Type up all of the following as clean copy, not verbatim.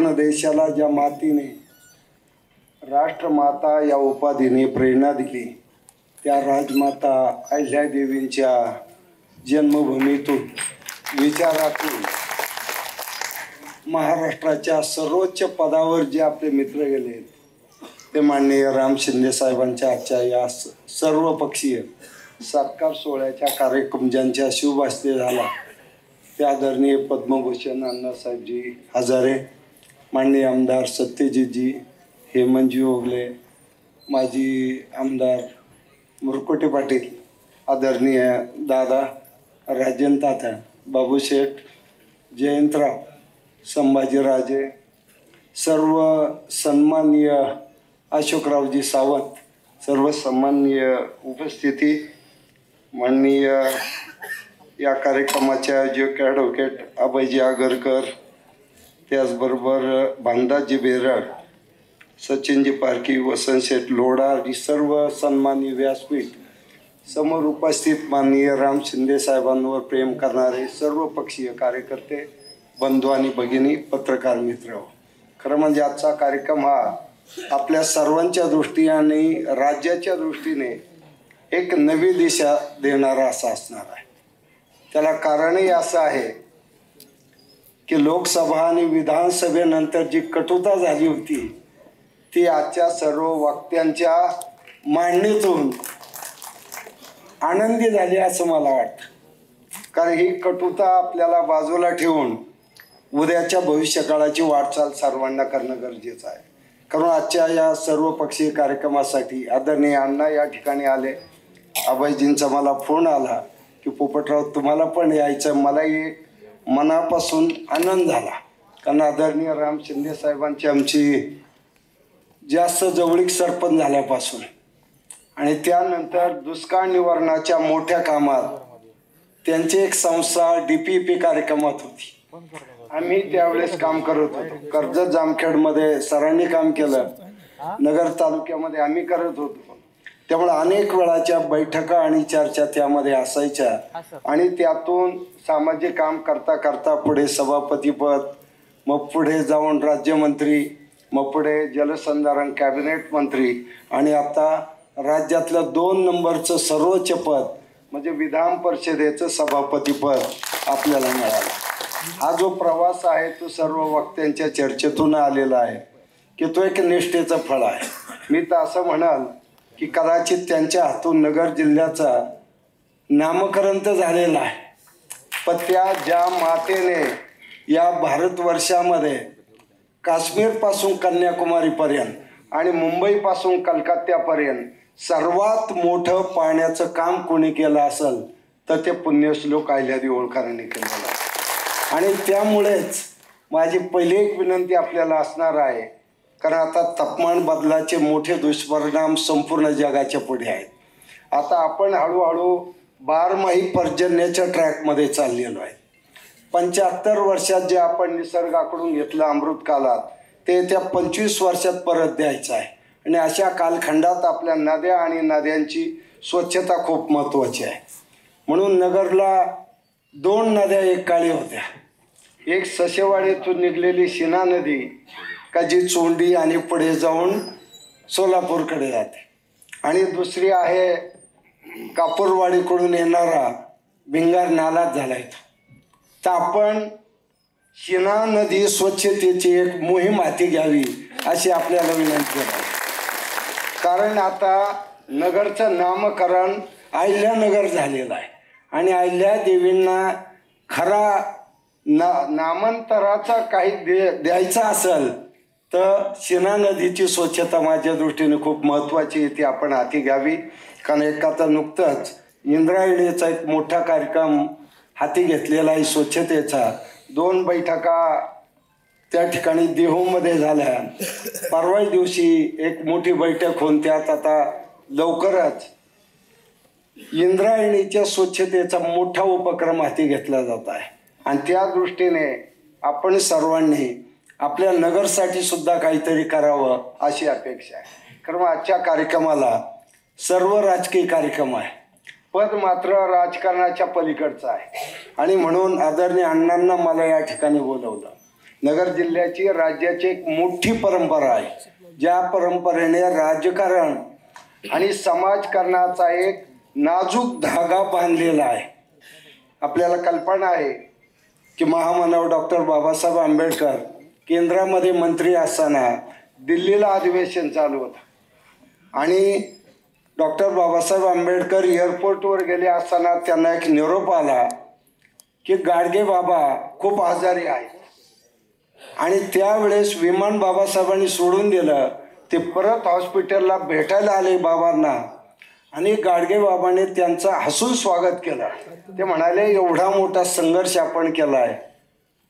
संपूर्ण देशाला ज्या मातीने राष्ट्रमाता या उपाधीने प्रेरणा दिली त्या राजमाता अहिल्यादेवींच्या जन्मभूमीतून विचारातून महाराष्ट्राच्या सर्वोच्च पदावर जे आपले मित्र गेले ते माननीय राम शिंदे साहेबांच्या आजच्या या सर्वपक्षीय सत्कार सोहळ्याच्या कार्यक्रम ज्यांच्या शुभ हस्ते झाला त्या आदरणीय पद्मभूषण अण्णासाहेबजी हजारे, माननीय आमदार सत्यजितजी, हेमंतजी ओगले, माजी आमदार मुरकुटे पाटील, आदरणीय दादा राजन तात्या, बाबूशेठ, जयंतराव, संभाजीराजे, सर्व सन्माननीय अशोकरावजी सावंत, सर्व सन्माननीय उपस्थिती, माननीय या कार्यक्रमाचे आयोजक ॲडव्होकेट अभयजी आगरकर, त्याचबरोबर भानदासजी बेरड, सचिनजी पारखी, वसंतशेठ लोढार, ही सर्व सन्माननीय व्यासपीठ, समोर उपस्थित माननीय राम शिंदे साहेबांवर प्रेम करणारे सर्व पक्षीय कार्यकर्ते, बंधू आणि भगिनी, पत्रकार मित्र, खरं म्हणजे आजचा कार्यक्रम हा आपल्या सर्वांच्या दृष्टीने आणि राज्याच्या दृष्टीने एक नवी दिशा देणारा असा असणार आहे. त्याला कारणही असं आहे की लोकसभा आणि विधानसभेनंतर जी कटुता झाली होती ती आजच्या सर्व वक्त्यांच्या मांडणीतून आनंदी झाली असं मला वाटतं. कारण ही कटुता आपल्याला बाजूला ठेवून उद्याच्या भविष्यकाळाची वाटचाल सर्वांना करणं गरजेचं आहे. कारण आजच्या या सर्वपक्षीय कार्यक्रमासाठी आदरणीय अण्णा या ठिकाणी आले. अभयजींचा मला फोन आला की पोपटराव तुम्हाला पण यायचं. मलाही मनापासून आनंद झाला कारण आदरणीय राम शिंदे साहेबांची आमची जास्त जवळीक सरपंच झाल्यापासून आणि त्यानंतर दुष्काळ निवारणाच्या मोठ्या कामात त्यांची एक संस्था DPP कार्यक्रमात होती. आम्ही त्यावेळेस काम करत होतो. कर्जत जामखेडमध्ये सरांनी काम केलं, नगर तालुक्यामध्ये आम्ही करत होतो. त्यामुळे अनेक वेळाच्या बैठका आणि चर्चा त्यामध्ये असायच्या आणि त्यातून सामाजिक काम करता करता पुढे सभापतीपद, मग पुढे जाऊन राज्यमंत्री, मग पुढे जलसंधारण कॅबिनेट मंत्री आणि आता राज्यातलं 2 नंबरचं सर्वोच्च पद म्हणजे विधान परिषदेचं सभापतीपद आपल्याला मिळालं. हा जो प्रवास आहे तो सर्व वक्त्यांच्या चर्चेतून आलेला आहे की तो एक निष्ठेचं फळ आहे. मी तर असं म्हणाल की कदाचित त्यांच्या हातून नगर जिल्ह्याचा नामकरण तर झालेलं आहे, पण त्या ज्या मातेने या भारतवर्षामध्ये काश्मीरपासून कन्याकुमारीपर्यंत आणि मुंबईपासून कलकत्त्यापर्यंत सर्वात मोठं पाण्याचं काम कोणी केलं असेल तर ते पुण्यश्लोक अहिल्यादेवी होळकरांनी केलेलं आहे. आणि त्यामुळेच माझी पहिली एक विनंती आपल्याला असणार आहे, कारण आता तापमान बदलाचे मोठे दुष्परिणाम संपूर्ण जगाच्या पुढे आहेत. आता आपण हळूहळू 12माही पर्जन्याच्या ट्रॅकमध्ये चाललेलो आहे. 75 वर्षात जे आपण निसर्गाकडून घेतलं अमृतकालात ते त्या 25 वर्षात परत द्यायचं आहे. आणि अशा कालखंडात आपल्या नद्या आणि नद्यांची स्वच्छता खूप महत्त्वाची आहे. म्हणून नगरला 2 नद्या एक काळी होत्या. एक ससेवाडीतून निघलेली शिना नदी का जी चोंडी आणि पुढे जाऊन सोलापूरकडे जाते, आणि दुसरी आहे कापूरवाडीकडून येणारा भिंगार नालाच झाला आहे. तर आपण शिना नदी स्वच्छतेची एक मोहीम हाती घ्यावी अशी आपल्याला विनंती आहे. कारण आता नगरचं नामकरण अहिल्यानगर झालेलं आहे आणि अहिल्यादेवींना खरा नामांतराचा काही द्यायचा असेल तर शिना नदीची स्वच्छता माझ्या दृष्टीने खूप महत्त्वाची ती आपण हाती घ्यावी. कारण एक आता नुकतंच इंद्रायणीचा एक मोठा कार्यक्रम हाती घेतलेला आहे स्वच्छतेचा. 2 बैठका त्या ठिकाणी देहूमध्ये झाल्या. परवा दिवशी एक मोठी बैठक होऊन त्यात आता लवकरच इंद्रायणीच्या स्वच्छतेचा मोठा उपक्रम हाती घेतला जात आहे. आणि त्या दृष्टीने आपण सर्वांनी आपल्या नगरसाठी सुद्धा काहीतरी करावं अशी अपेक्षा आहे. कारण आजच्या कार्यक्रमाला सर्व राजकीय कार्यक्रम आहे, पद मात्र राजकारणाच्या पलीकडचं आहे. आणि म्हणून आदरणीय अण्णांना मला या ठिकाणी बोलवलं. नगर जिल्ह्याची राज्याची एक मोठी परंपरा आहे. ज्या परंपरेने राजकारण आणि समाजकारणाचा एक नाजूक धागा बांधलेला आहे. आपल्याला कल्पना आहे की महामानव डॉक्टर बाबासाहेब आंबेडकर केंद्रामध्ये मंत्री असताना दिल्लीला अधिवेशन चालू होतं आणि डॉक्टर बाबासाहेब आंबेडकर एअरपोर्टवर गेले असताना त्यांना एक निरोप आला की गाडगे बाबा खूप आजारी आहेत. आणि त्यावेळेस विमान बाबासाहेबांनी सोडून दिलं. ते परत हॉस्पिटलला भेटायला आले बाबांना आणि गाडगे बाबांनी त्यांचं हसून स्वागत केलं. ते म्हणाले, एवढा मोठा संघर्ष आपण केला आहे,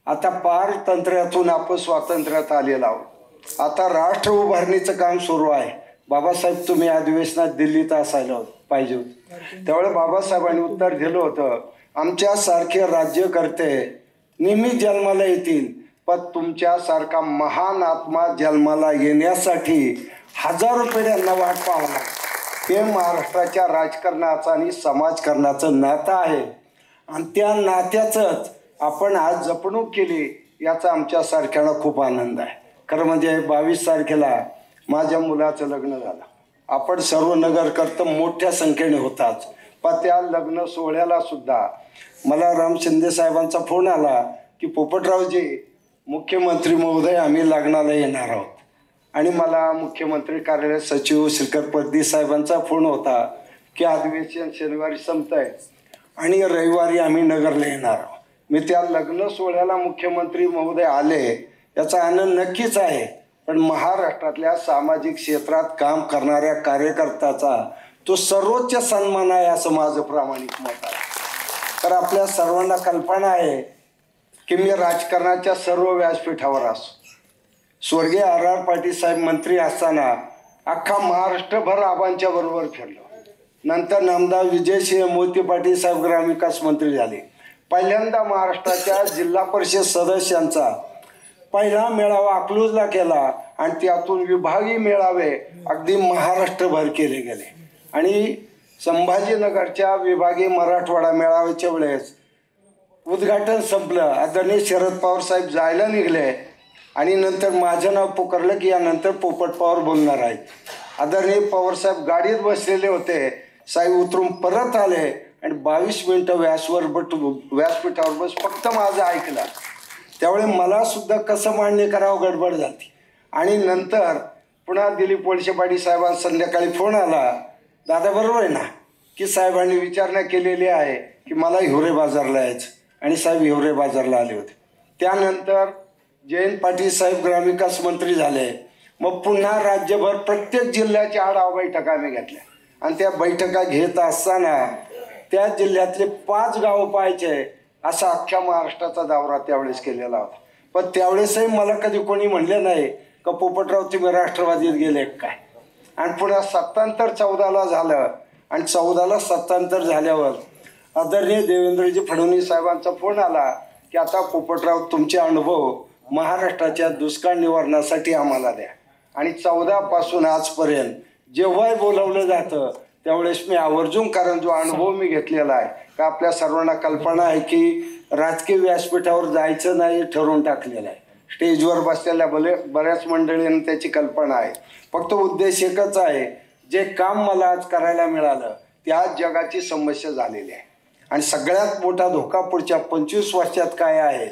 आता पारतंत्र्यातून आपण स्वातंत्र्यात आलेलो आहोत, आता राष्ट्र उभारणीचं काम सुरू आहे. बाबासाहेब तुम्ही अधिवेशनात दिल्लीत असायला पाहिजे होते. त्यावेळेस बाबासाहेबांनी उत्तर दिलं होतं, आमच्यासारखे राज्यकर्ते नेहमी जन्माला येतील, पण तुमच्यासारखा महान आत्मा जन्माला येण्यासाठी हजारो पिढ्यांना वाट पाहावं लागतं. हे महाराष्ट्राच्या राजकारणाचं आणि समाजकारणाचं नातं आहे आणि त्या नात्याचंच आपण आज जपणूक केली, याचा आमच्यासारख्यांना खूप आनंद आहे. खरं म्हणजे 22 तारखेला माझ्या मुलाचं लग्न झालं. आपण सर्व नगरकर्ते मोठ्या संख्येने होताच, पण त्या लग्न सोहळ्याला सुद्धा मला राम शिंदे साहेबांचा फोन आला की पोपटरावजी, मुख्यमंत्री महोदय आम्ही लग्नाला येणार आहोत. आणि मला मुख्यमंत्री कार्यालय सचिव श्रीकर परदेशी साहेबांचा फोन होता की अधिवेशन शनिवारी संपतंय आणि रविवारी आम्ही नगरला येणार आहोत. मी त्या लग्न सोहळ्याला मुख्यमंत्री महोदय आले याचा आनंद नक्कीच आहे, पण महाराष्ट्रातल्या सामाजिक क्षेत्रात काम करणाऱ्या कार्यकर्त्याचा तो सर्वोच्च सन्मान आहे असं माझं प्रामाणिक मत आहे. तर आपल्या सर्वांना कल्पना आहे की मी राजकारणाच्या सर्व व्यासपीठावर असो. स्वर्गीय R.R. पाटील साहेब मंत्री असताना अख्खा महाराष्ट्रभर आबांच्या बरोबर फिरलो. नंतर नामदार विजयसिंह मोहिते पाटील साहेब ग्रामविकास मंत्री झाले. पहिल्यांदा महाराष्ट्राच्या जिल्हा परिषद सदस्यांचा पहिला मेळावा अकलूजला केला आणि त्यातून विभागीय मेळावे अगदी महाराष्ट्रभर केले गेले. आणि संभाजीनगरच्या विभागीय मराठवाडा मेळाव्याच्या वेळेस उद्घाटन संपलं, आदरणीय शरद पवार साहेब जायला निघले आणि नंतर माझं नाव पुकारलं की यानंतर पोपट पवार बोलणार आहेत. आदरणीय पवार साहेब गाडीत बसलेले होते, साहेब उतरून परत आले आणि 22 मिनिटं व्यासपीठावर बस फक्त माझं ऐकलं. त्यावेळी मला सुद्धा कसं मान्य करावं गडबड झाली. आणि नंतर पुन्हा दिलीप वळसे पाटील साहेबांना संध्याकाळी फोन आला, दादा बरोबर आहे ना की साहेबांनी विचारणा केलेली आहे की मला हिवरे बाजारला यायचं, आणि साहेब हिवरे बाजारला आले होते. त्यानंतर जयंत पाटील साहेब ग्रामविकास मंत्री झाले. मग पुन्हा राज्यभर प्रत्येक जिल्ह्याची आढावा बैठका आम्ही घेतल्या आणि त्या बैठका घेत असताना त्या जिल्ह्यातले 5 गावं पाहायचे असा अख्ख्या महाराष्ट्राचा दौरा त्यावेळेस केलेला होता. पण त्यावेळेसही मला कधी कोणी म्हणलं नाही का पोपटराव तुम्ही राष्ट्रवादीत गेले काय. आणि पुन्हा सत्तांतर 14ला झालं आणि 14ला सत्तांतर झाल्यावर आदरणीय देवेंद्रजी फडणवीस साहेबांचा फोन आला की आता पोपटराव तुमचे अनुभव महाराष्ट्राच्या दुष्काळ निवारणासाठी आम्हाला द्या. आणि 14 पासून आजपर्यंत जेव्हाही बोलवलं जातं त्यावेळेस मी आवर्जून, कारण जो अनुभव मी घेतलेला आहे का आपल्या सर्वांना कल्पना आहे की राजकीय व्यासपीठावर जायचं नाही ठरवून टाकलेलं आहे. स्टेजवर बसलेल्या बऱ्याच मंडळींना त्याची कल्पना आहे. फक्त उद्देश एकच आहे, जे काम मला आज करायला मिळालं ते आज जगाची समस्या झालेली आहे. आणि सगळ्यात मोठा धोका पुढच्या 25 वर्षात काय आहे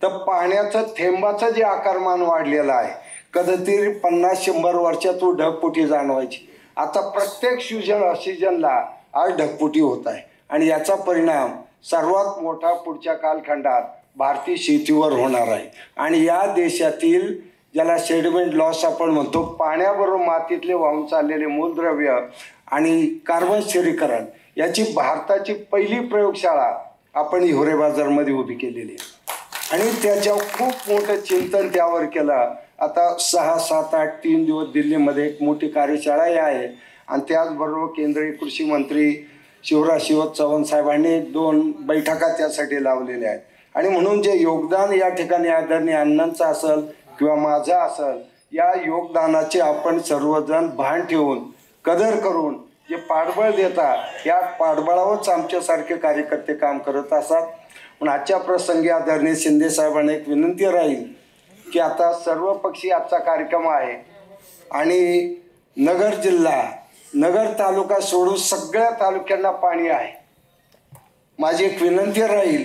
तर पाण्याचं थेंबाचं जे आकारमान वाढलेलं आहे. कधीतरी 50-100 वर्षातून ढगफुटी जाणवायची, आता प्रत्येक सीजनला आज ढगफुटी होत आहे. आणि याचा परिणाम सर्वात मोठा पुढच्या कालखंडात भारतीय शेतीवर होणार आहे. आणि या देशातील ज्याला सेडिमेंट लॉस आपण म्हणतो, पाण्याबरोबर मातीतले वाहून चाललेले मूलद्रव्य आणि कार्बन स्थिरीकरण, याची भारताची पहिली प्रयोगशाळा आपण हिवरे बाजारमध्ये उभी केलेली आहे. आणि त्याच्यावर खूप मोठं चिंतन त्यावर केलं. आता 6, 7, 8, 3 दिवस दिल्लीमध्ये एक मोठी कार्यशाळाही आहे. आणि त्याचबरोबर केंद्रीय कृषी मंत्री शिवराज चव्हाण साहेबांनी 2 बैठका त्यासाठी लावलेल्या आहेत. आणि म्हणून जे योगदान या ठिकाणी आदरणीय अण्णांचं असेल किंवा माझं असेल, या योगदानाचे आपण सर्वजण भान ठेवून कदर करून जे पाठबळ देतात, या पाठबळावरच आमच्यासारखे कार्यकर्ते काम करत असतात. पण आजच्या प्रसंगी आदरणीय शिंदे साहेबांना एक विनंती राहील की आता सर्वपक्षीय आजचा कार्यक्रम आहे आणि नगर जिल्हा नगर तालुका सोडून सगळ्या तालुक्यांना पाणी आहे. माझी एक विनंती राहील,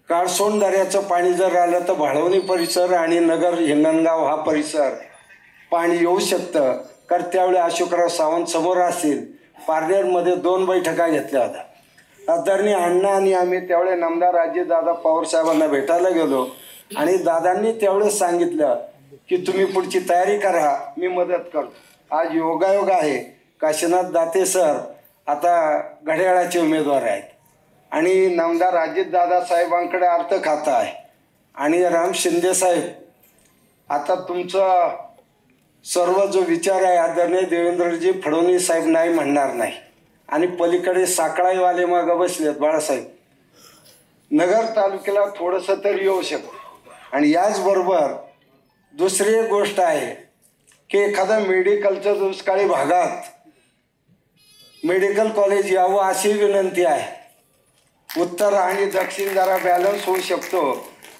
काळसोंड दऱ्याचं पाणी जर आलं तर भाळवणी परिसर आणि नगर हिंगणगाव हा परिसर पाणी येऊ शकतं. कारण त्यावेळी अशोकराव सावंत समोर असतील. पारनेरमध्ये 2 बैठका घेतल्या होत्या. आदरणीय अण्णा आणि आम्ही त्यावेळे नामदार अजितदादा पवार साहेबांना भेटायला गेलो आणि दादांनी त्यावेळेस सांगितलं की तुम्ही पुढची तयारी करा, मी मदत करतो. आज योगायोग आहे, काशीनाथ दाते सर आता घड्याळाचे उमेदवार आहेत आणि नामदार अजितदादा साहेबांकडे अर्थ खातं आहे आणि राम शिंदे साहेब आता तुमचा सर्व जो विचार आहे आदरणीय देवेंद्रजी फडणवीस साहेब नाही म्हणणार नाही आणि पलीकडे साकळाईवाले मग बसलेत बाळासाहेब. नगर तालुक्याला थोडंसं तरी येऊ शकतं. आणि याचबरोबर दुसरी एक गोष्ट आहे की एखादं मेडिकलचं दुष्काळी भागात मेडिकल कॉलेज यावं अशी विनंती आहे. उत्तर आणि दक्षिण जरा बॅलन्स होऊ शकतो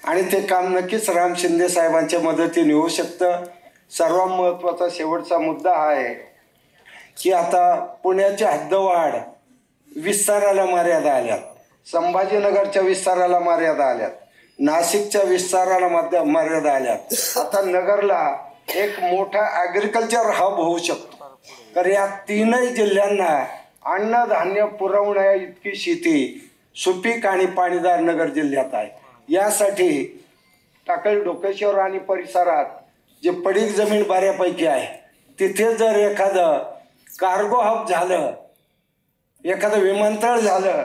आणि ते काम नक्कीच राम शिंदे साहेबांच्या मदतीने होऊ शकतं. सर्वात महत्त्वाचा शेवटचा मुद्दा हा आहे की आता पुण्याची हद्दवाढ विस्ताराला मर्यादा आल्यात, संभाजीनगरच्या विस्ताराला मर्यादा आल्यात, नाशिकच्या विस्ताराला मर्यादा आल्यात. आता नगरला एक मोठा ॲग्रिकल्चर हब होऊ शकतो. तर या 3ही जिल्ह्यांना अन्नधान्य पुरवण्या इतकी शेती सुपीक आणि पाणीदार नगर जिल्ह्यात आहे. यासाठी टाकळी डोकेश्वर आणि परिसरात जे पडीक जमीन बऱ्यापैकी आहे तिथे जर एखादं कार्गो हब झालं, एखादं विमानतळ झालं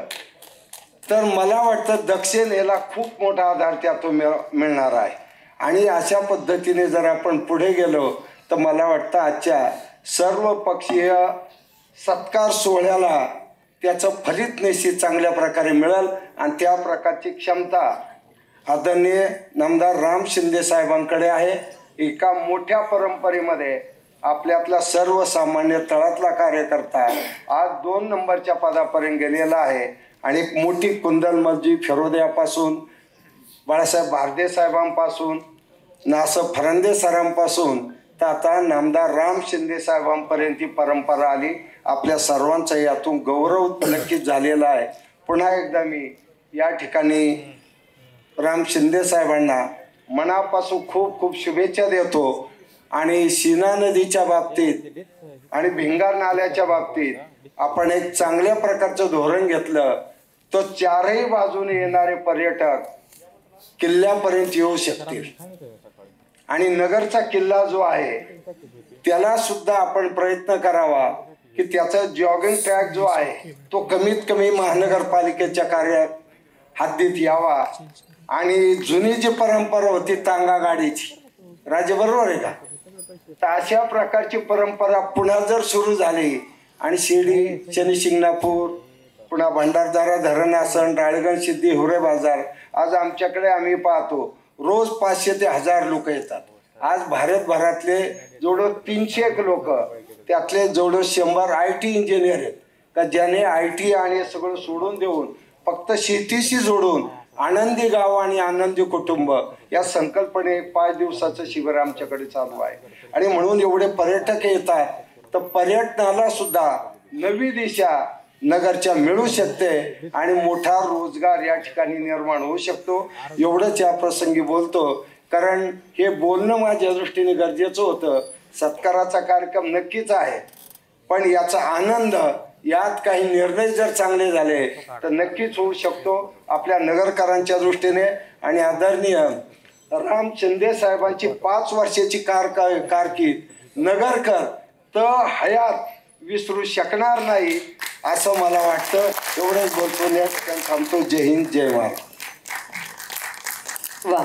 तर मला वाटतं दक्षिणेला खूप मोठा आधार त्यातून मिळणार आहे. आणि अशा पद्धतीने जर आपण पुढे गेलो तर मला वाटतं आजच्या सर्व पक्षीय सत्कार सोहळ्याला त्याचं फलित निश्चित चांगल्या प्रकारे मिळेल आणि त्या प्रकारची क्षमता आदरणीय नामदार राम शिंदे साहेबांकडे आहे. एका मोठ्या परंपरेमध्ये आपल्यातला सर्वसामान्य तळातला कार्यकर्ता आज 2 नंबरच्या पदापर्यंत गेलेला आहे आणि एक मोठी कुंदलमलजी फिरोद्यापासून बाळासाहेब भारदे साहेबांपासून नासं फरंदे सरांपासून तर आता नामदार राम शिंदे साहेबांपर्यंत ही परंपरा आली. आपल्या सर्वांचा यातून गौरव नक्कीच झालेला आहे. पुन्हा एकदा मी या ठिकाणी राम शिंदे साहेबांना मनापासून खूप खूप शुभेच्छा देतो. आणि सीना नदीच्या बाबतीत आणि भिंगार नाल्याच्या बाबतीत आपण एक चांगल्या प्रकारचं धोरण घेतलं तर 4ही बाजूने येणारे पर्यटक किल्ल्यापर्यंत येऊ शकतील. आणि नगरचा किल्ला जो आहे त्याला सुद्धा आपण प्रयत्न करावा की त्याचा जॉगिंग ट्रॅक जो आहे तो कमीत कमी महानगरपालिकेच्या हद्दीत यावा. आणि जुनी जी परंपरा होती टांगा गाडीची, राजे बरोबर आहे का, तर अशा प्रकारची परंपरा पुन्हा जर सुरू झाली आणि शिर्डी शनी शिंगणापूर पुन्हा भंडारदरा धरण आसन राळेगण सिद्धी हुरे बाजार आज आमच्याकडे आम्ही पाहतो रोज 500 ते 1000 लोक येतात. आज भारतभरातले जवळ 300 लोक त्यातले जवळ 100 IT इंजिनियर आहेत का ज्याने IT आणि सगळं सोडून देऊन फक्त शेतीशी जोडून आनंदी गाव आणि आनंदी कुटुंब या संकल्पने 5 दिवसाचं शिबिर आमच्याकडे चालू आहे. आणि म्हणून एवढे पर्यटक येतात तर पर्यटनाला सुद्धा नवी दिशा नगरच्या मिळू शकते आणि मोठा रोजगार या ठिकाणी निर्माण होऊ शकतो. एवढंच या प्रसंगी बोलतो कारण हे बोलणं माझ्या दृष्टीने गरजेचं होतं. सत्काराचा कार्यक्रम नक्कीच आहे पण याचा आनंद यात काही निर्णय जर चांगले झाले तर नक्कीच होऊ शकतो आपल्या नगरकरांच्या दृष्टीने. आणि आदरणीय राम शिंदे साहेबांची 5 वर्षाची कारकीर्द नगरकर तर हयात विसरू शकणार नाही असं मला वाटतं. एवढंच बोलतो या ठिकाणी थांबतो. जय हिंद जय महाराष्ट्र. वाह.